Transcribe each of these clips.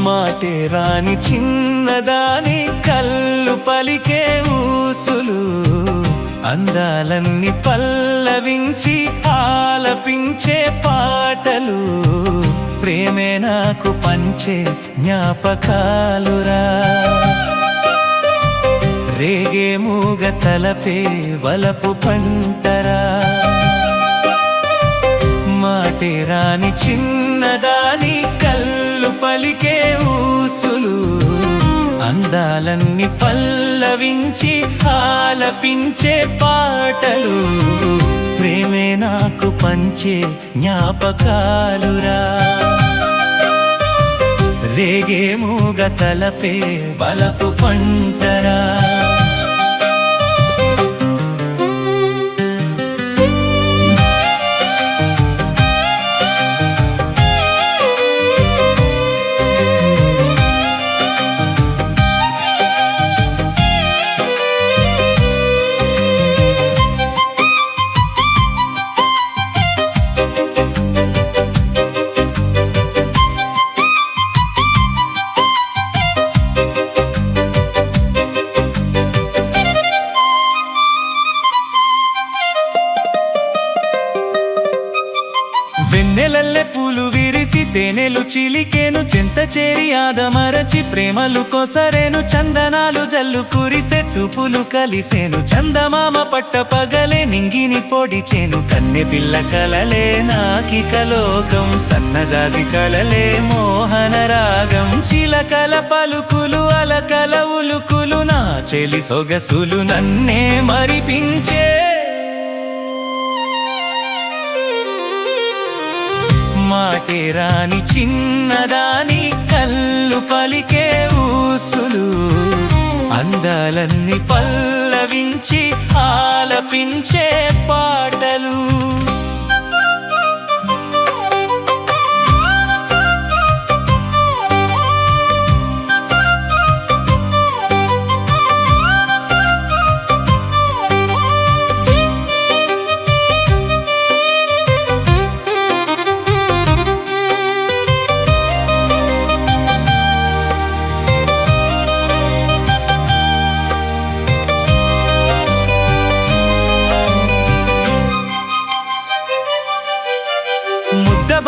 మాటే రాని చిన్నదాని కళ్ళు పలికే ఊసులు, అందాలన్నీ పల్లవించి ఆలపించే పాటలు, ప్రేమే నాకు పంచే జ్ఞాపకాలురా. రేగే మూగ తలపే వలపు పంటరా. మాటే రాని చిన్నదాని కళ్ళు పలికే ఊసులు, అందాలన్నీ పల్లవించి ఆలపించే పాటలు, ప్రేమే నాకు పంచే జ్ఞాపకాలురా. రేగే మూగ తలపే వలపు పంటరా. వెన్నెలల్లె పూలు విరిసి తేనెలు చిలికేను, చెంత చేరి ఆదమరచి ప్రేమలు కొసరేను, చందనాలు జల్లు కురిసే చూపులు కలిసేను, చందమామ పట్ట పగలే నింగిని పొడిచేను, కన్నె పిల్ల కలలే నాకిక లోకం, సన్నజాజి కళలే మోహన రాగం, చిలకల పలుకులు అలకల ఉలుకులు, నా చెలి సొగసులు నన్నే మరిపించే. మాటే రాని చిన్నదాని కళ్ళు పలికే ఊసులు, అందాలన్నీ పల్లవించి ఆలపించే పాటలు.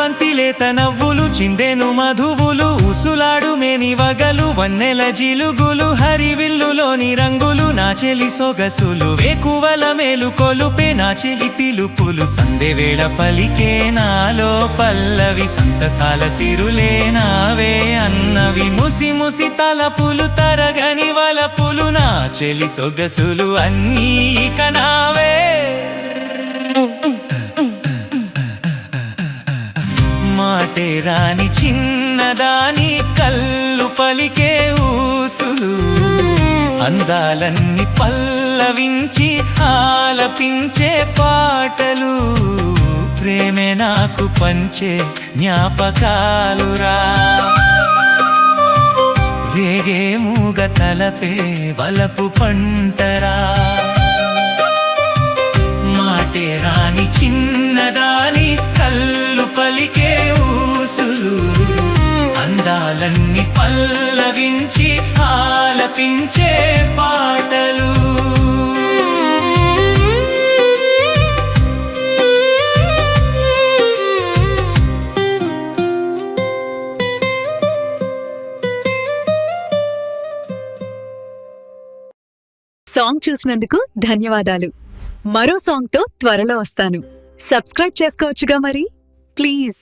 బంతి లేత నవ్వులు చిందెను మధువులు, ఉసులాడు మేని వగలు వన్నెల జిలుగులు, హరివిల్లులోని రంగులు నా చెలి సొగసులు, వేకువల మేలు కొలుపే నా చెలి పిలుపులు, సందెవేళ పలికే నాలో పల్లవి, సంతసాల సిరులే నావే అన్నవి, ముసి ముసి తలపులు తరగని వలపులు, నా చెలి సొగసులు అన్నీ ఇక నావే. మాటే రాని చిన్నదాని కళ్ళు పలికే ఊసులు, అందాలన్నీ పల్లవించి ఆలపించే పాటలు, ప్రేమే నాకు పంచే జ్ఞాపకాలురా. రేగే మూగ తలపే వలపు పంటరా. మాటే రాని చిన్నదాని కళ్ళు పలికే ఊసులు, అందాలన్నీ పల్లవించి ఆలపించే పాటలు. సాంగ్ చూసినందుకు ధన్యవాదాలు. మరో సాంగ్తో త్వరలో వస్తాను. సబ్స్క్రైబ్ చేసుకోవచ్చుగా మరి, ప్లీజ్.